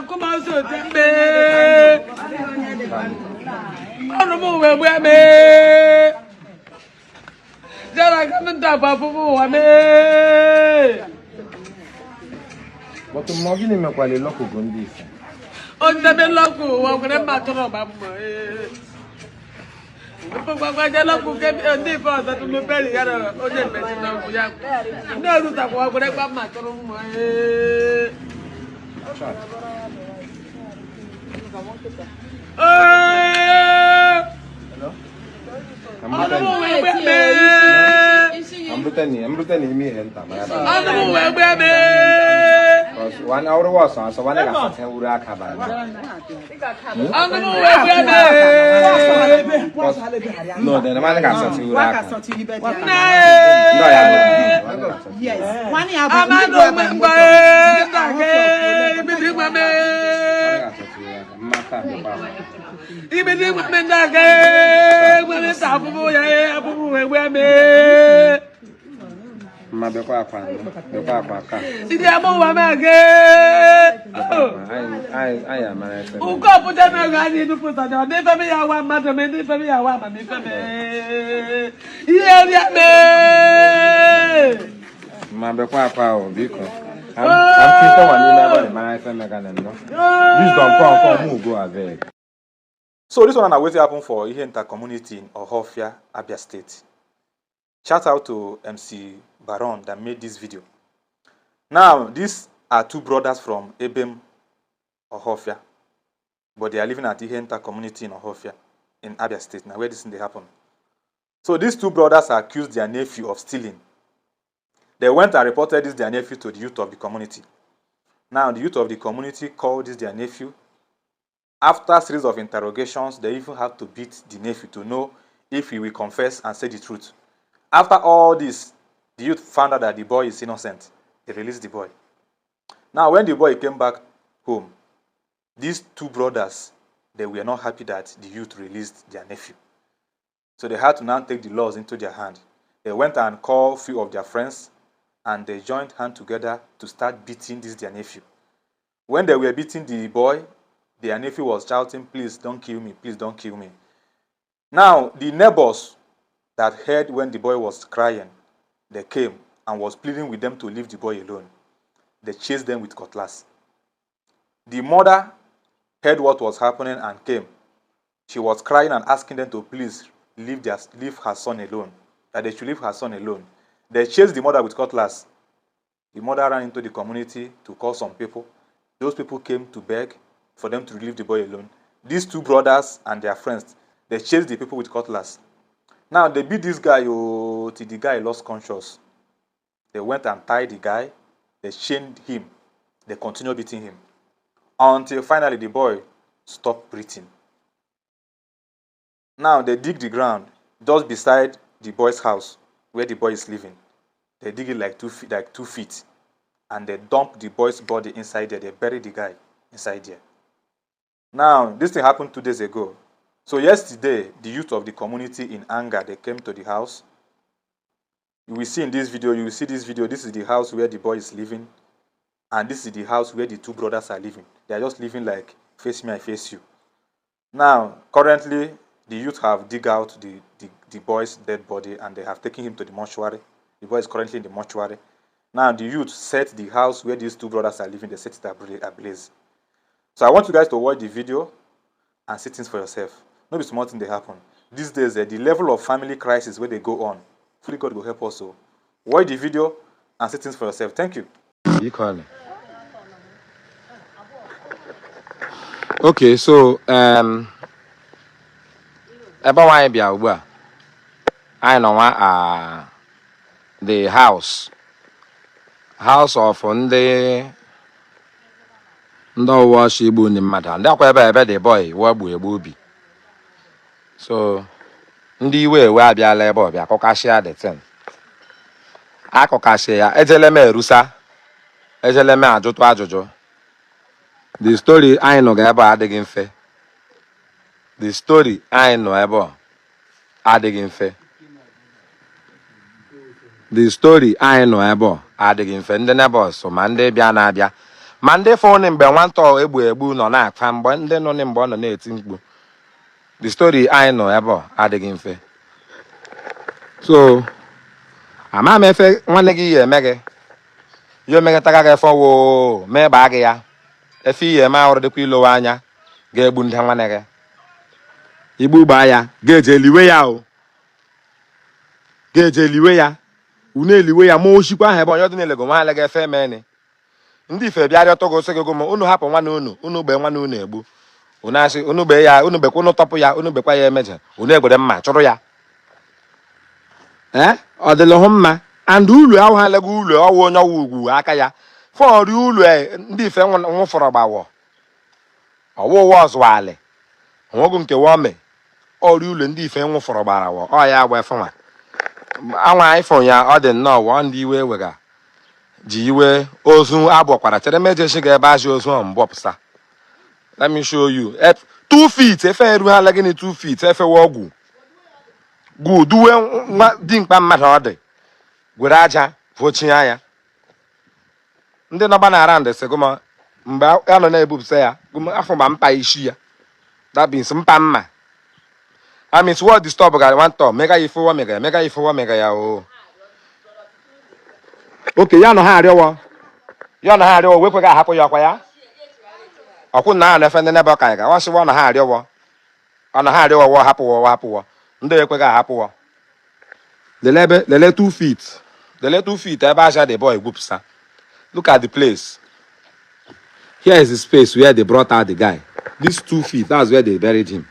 come on, so I don't know where we are. Then I come and tap up for me. But the morning in my quality local Gundi. On the local, what would a matter of my I love get a difference that will be very other. Oh, yes, no, look at what would I matter of my. I'm pretending me Ihenta. I'm 1 hour was on, so one I got to work about. No, then the man got to work. Yes. One So this one and what happened for Ihenta community in Ohafia, Abia State. Shout out to MC Baron that made this video. Now, these are two brothers from Ebem Ohafia, but they are living at Ihenta community in Ohafia, in Abia State. Now, where this thing happened. So these two brothers accused their nephew of stealing. They went and reported this their nephew to the youth of the community. Now, the youth of the community called this their nephew. After a series of interrogations, they even had to beat the nephew to know if he will confess and say the truth. After all this, the youth found out that the boy is innocent. They released the boy. Now, when the boy came back home, these two brothers, they were not happy that the youth released their nephew. So they had to now take the laws into their hand. They went and called a few of their friends, and they joined hands together to start beating this their nephew. When they were beating the boy, their nephew was shouting, "Please don't kill me, please don't kill me." Now, the neighbors that heard when the boy was crying, they came and was pleading with them to leave the boy alone. They chased them with cutlass. The mother heard what was happening and came. She was crying and asking them to please leave her son alone, that they should leave her son alone. They chased the mother with cutlass. The mother ran into the community to call some people. Those people came to beg for them to leave the boy alone. These two brothers and their friends, they chased the people with cutlass. Now, they beat this guy till the guy lost conscious. They went and tied the guy. They chained him. They continued beating him until finally the boy stopped breathing. Now, they dig the ground just beside the boy's house where the boy is living. They dig it like 2 feet, and they dump the boy's body inside there. They bury the guy inside there. Now, this thing happened 2 days ago. So yesterday, the youth of the community in anger, they came to the house. You will see in this video, this is the house where the boy is living, and this is the house where the two brothers are living. They are just living like, face me, I face you. Now, currently, the youth have dig out the boy's dead body, and they have taken him to the mortuary. The boy is currently in the mortuary. Now, the youth set the house where these two brothers are living, they set it ablaze. So I want you guys to watch the video and see things for yourself. No be small thing they happen. These days, the level of family crisis where they go on, fully God will help us. So watch the video and see things for yourself. Thank you. Okay, so about why be I know the house of the ndo wash ibu ni mmadụ ndị akwa ebe the boy wagbu egbu obi. So ndị iwe ewe abịala ebe ọbịa akọkashịa the thing. Akọkashịa ya ejeleme erusa ejeleme ajụtụ ajụjụ. The story anyị nọ ebe adịghị mfe. The story anyị nọ ebe adịghị mfe. The story anyị nọ ebe adịghị mfe. Ndị neighbors ma ndị bịa na-abịa ma ndị fon mgbe nwata egbu egbu nọ na-akpa mgbe ndị nọ mgbe ọ nọ na-eti mkpu. The story anyị nọ ebe adịghị mfe. So ama m efe nwanne gị ya eme gị ya omegataga gị efe ọwụ mee gbaa gị ya efe ihe eme ahụrụ dịkwa ilowe anya ga-egbu ndị nwanne gị igbu gbaa ya ga-eje eliwe ya o ga-eje eliwe ya unu eliwe ya ma oshikwa ahụ ebe onye ọdị na-elego nwa ala ga-efe emeni ndị ife bịarịa ọtọ gosi gị ma unu hapụ nwanne unu gbe nwanne unu egbu unu asị unu gbe ya unu bekwa unu tọpụ ya unu bekwa ya emeje unu egbere mma chụrụ ya ọ dịlụ hụ mma and ulu ahụ ha lego ulu ọwụ onye ọwụ ugwu aka ya fọrị ulu ndị ife nwụfọrọ gbawọ ọwụwa ọzụalị onwegụ nke wome ọrị ulu ndị ife nwụfọrọ gbara wọ ọ ya gba efenwa anwa ifo ya ọ dị nnọọ wọ ndị iwe wega ji iwe ozu abụọkwara chere mejeshi ga ebe azị ozu ọ mbọpụsa. Let me show you 2 feet efe eru ha legịnị 2 feet efewe ọgwụ gụ duwe dimkpa mmadụ ọ dị gwere aja vochie ya ndị nọba na ara ndị segoma mgbe a nọ na-ebupụsa ya afọ ma mpa isi ya that means mpa mma I mean what disturb ga nwantọ mega ifewa mega ya o oke ya nọ ha arịọwọ wekwe ga ahapụ ya ọkwa ya ọkwụ na na efe ndị nebe ọka ya ga ọsịwa ọ nọ ha arịọwọ hapụwọ ndị ekwe ga ahapụwọ lele 2 feet ebe aja the boy gwupụsa. Look at the place. Here is the space where they brought out the guy. These 2 feet, that's where they buried him.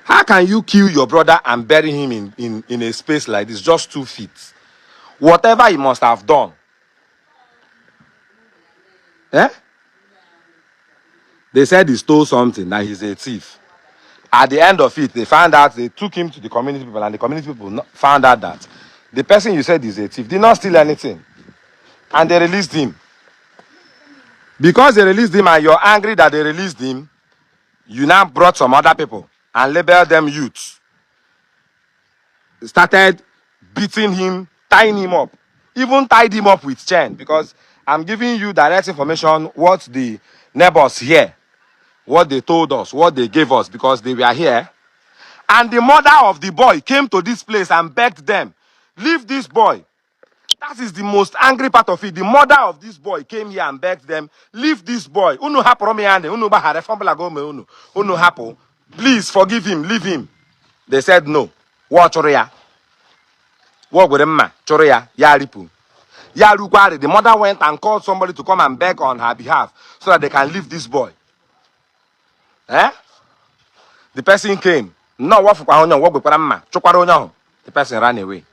How can you kill your brother and bury him in a space like this, just 2 feet? Whatever he must have done. They said he stole something, that he's a thief. At the end of it, they found out, they took him to the community people, and the community people found out that the person you said is a thief did not steal anything. And they released him. Because they released him and you're angry that they released him, you now brought some other people and labeled them youths. Started beating him, tying him up. Even tied him up with chain. Because I'm giving you direct information what the neighbors hear, what they told us, what they gave us, because they were here. And the mother of the boy came to this place and begged them, leave this boy. That is the most angry part of it. The mother of this boy came here and begged them, leave this boy. Please forgive him, leave him. They said no. The mother went and called somebody to come and beg on her behalf so that they can leave this boy. The person came. No, the person ran away.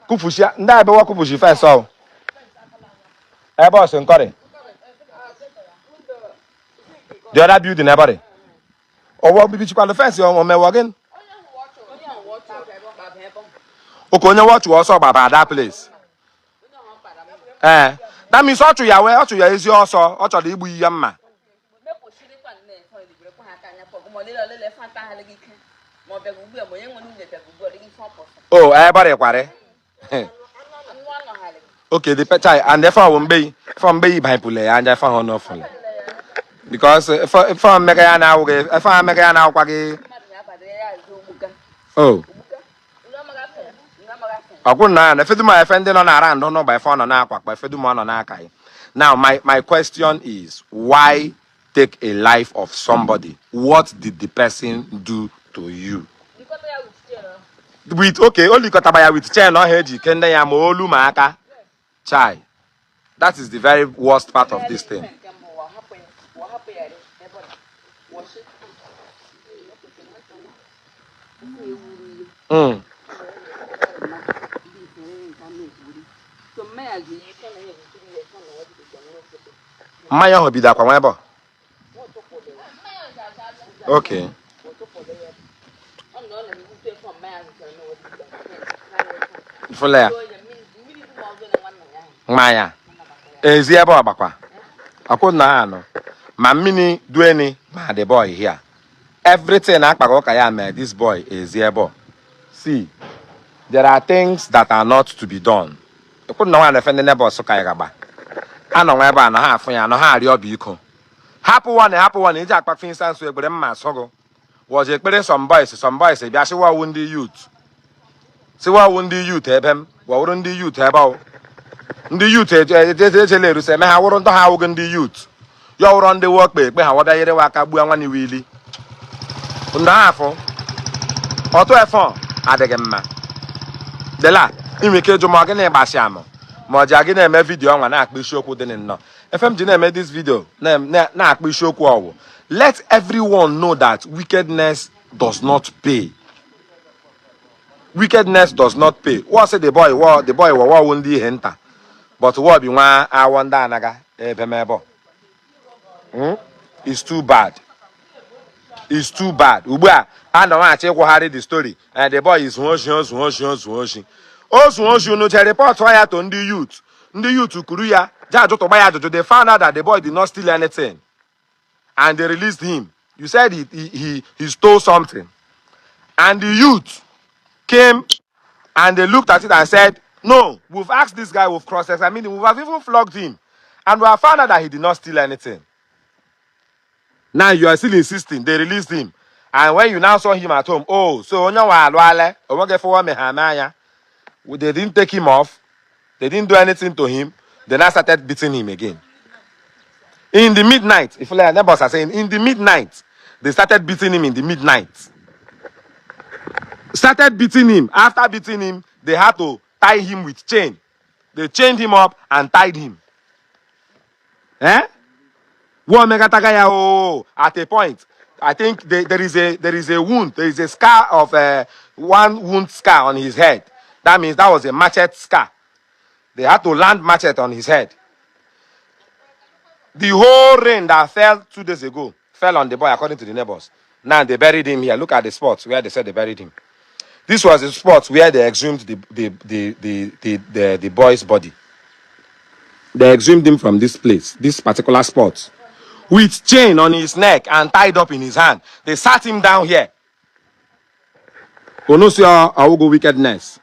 Kufushia, nda ebe wa kufushi first so. Ebe o senkore. The other building ebe. Owo bibi chukwa the fence o me again. Okonye watch also baba that place. That means otu ya we otu ya ezi also otu de igbu ya mma. Oh, everybody kware. Okay, the pet and therefore won't be from baby by pule and therefore on off. Because if I'm mega now, if I'm mega now, oh, I couldn't. If you do my offending on around, don't know by phone on aqua, by Fedumon on Akai. Now, my question is, why take a life of somebody? What did the person do to you? With okay, only Kotabaya with chair no heady, Kenda Yamolu Maka. Chai. That is the very worst part of this thing. Maya Hobida Kwamba. Okay. Fulaya. Maya. Eziabo abakwa. Akuna no. Mamini dueni ma the boy here. Everything akpagoka ya me this boy Eziabo. See, there are things that are not to be done. Could no one offend the neighbor so kaigaba. I know where I half and no hard your beacon. Happy one, is Jack for instance, with them masogo. Was it better some boys, say, Yashiwa wound the youth. See what wound the youth, Ebem, what wouldn't the youth about? The youth, they say, I wouldn't how the youth. You're on the work, babe, what I work up when you really. Undafo, or to a phone, Adegamma. The la, in the cage of Morgan and Bashamo. Mojagin made video on act, we show couldn't know. FMG made this video, not we show quo. Let everyone know that wickedness does not pay. Wickedness does not pay. What said the boy? What the boy won't be Ihenta. But what be one I wonder naga ebemebo. It's too bad. It's too bad. Ubua, I don't want to check the story. And the boy is washing. Also, you know, to report fire to the youth. The youth to Korea, they found out that the boy did not steal anything. And they released him. You said he stole something. And the youth came and they looked at it and said, no, we've asked this guy, we've cross-examined him, we have even flogged him. And we have found out that he did not steal anything. Now you are still insisting. They released him. And when you now saw him at home, oh, so they didn't take him off. They didn't do anything to him. They now started beating him again. In the midnight, if like neighbors are saying, in the midnight, they started beating him in the midnight. Started beating him. After beating him, they had to tie him with chain. They chained him up and tied him. Eh? At a point, I think there is a wound. There is a scar of one wound scar on his head. That means that was a machete scar. They had to land machete on his head. The whole rain that fell 2 days ago fell on the boy, according to the neighbors. Now they buried him here. Look at the spot where they said they buried him. This was the spot where they exhumed the boy's body. They exhumed him from this place, this particular spot, with chain on his neck and tied up in his hand. They sat him down here. Onosio Awugo wickedness.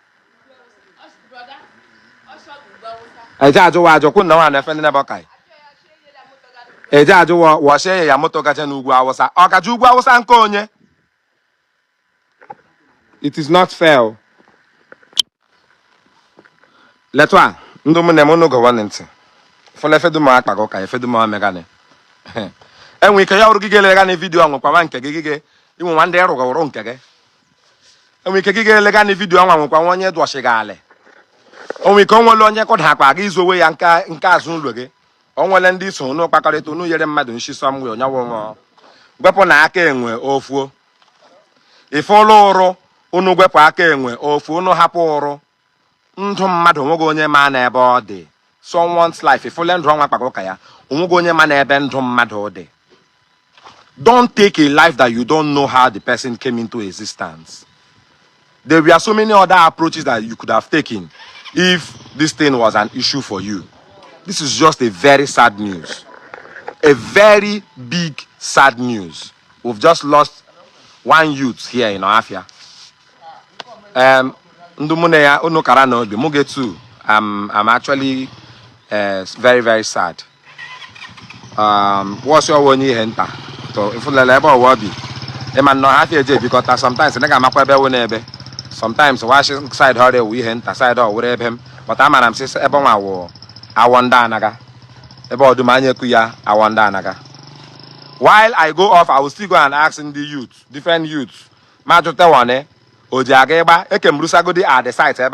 It is not fair. Let's one. Ndomunemono go one into. For Lefeduma Akagoka, Feduma Megane. And we can all get a video on Pamanka Gige, even one day or wrong Kage. And we can get a legani video on one year to Shigale. And we come along Yakot Hapa, is away and Kazunluge. On one and this one, no Pacaleto, no Yere Madden, she somewhere, no weapon I came where awful. If all Uno wepa akenwe ofu no haporo ndụ mmadụ nwogo onye ma na ebe ọ dị someone's life if ole ndụ nwa kpagoka ya nwogo onye ma na ebe ndụ mmadụ dị. Don't take a life that you don't know how the person came into existence. There were so many other approaches that you could have taken if this thing was an issue for you. This is just a very sad news. A very big sad news. We've just lost one youth here in Ohafia. I'm actually very, very sad. What's your one Ihenta? So if you like what be, I'm not happy because sometimes sometimes watching side her we Ihenta side or whatever. But I'm saying Ebem I wonder naga. About the mania kuya I wonder naga. While I go off, I will still go and ask in the youth, different youths. Majota one Ojageba, Ekembrusagodi at the site, so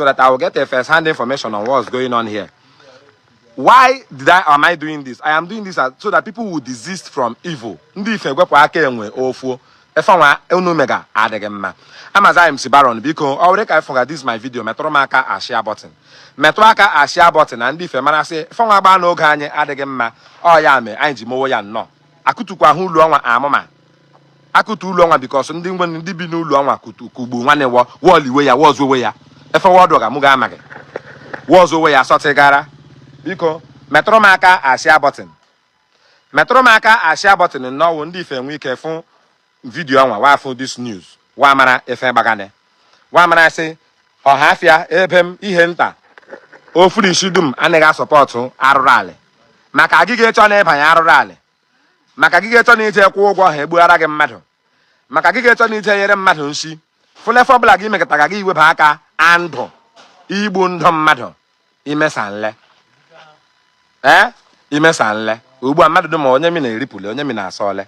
that I will get a first-hand information on what's going on here. Why am I doing this? I am doing this so that people will desist from evil. I'm as I am Sibaron because already I forgot this is my video. Metromaka a share button. Metroaka a share button and if a man say, Fonga no ganye adegema, oh ya me, I moya no. Akutukwa who long amoma. Akutu long because when the binu long kubu one wally way was away. If a word muga mage was away a sotegara because Metromaka a share button. Metromaka a share button and no one different we careful video on why for this news. Wamana if bagane. Wamana say Ohafia Ebem Ihenta ofurishi dum anaghị asọpọtụ arụrụ alị maka gị ga-echọ na ịbanye arụrụ alị maka gị ga-echọ na ije kwụ ụgwọ ha egbughara gị mmadụ maka gị ga-echọ na ije nyere mmadụ nshi fụlefe ọbụla gị mekọtara gị iweba aka andụ igbu ndụ mmadụ imesa nle imesa nle ugbu a mmadụ dum onye mi na-eripụle onye mi na-asa ole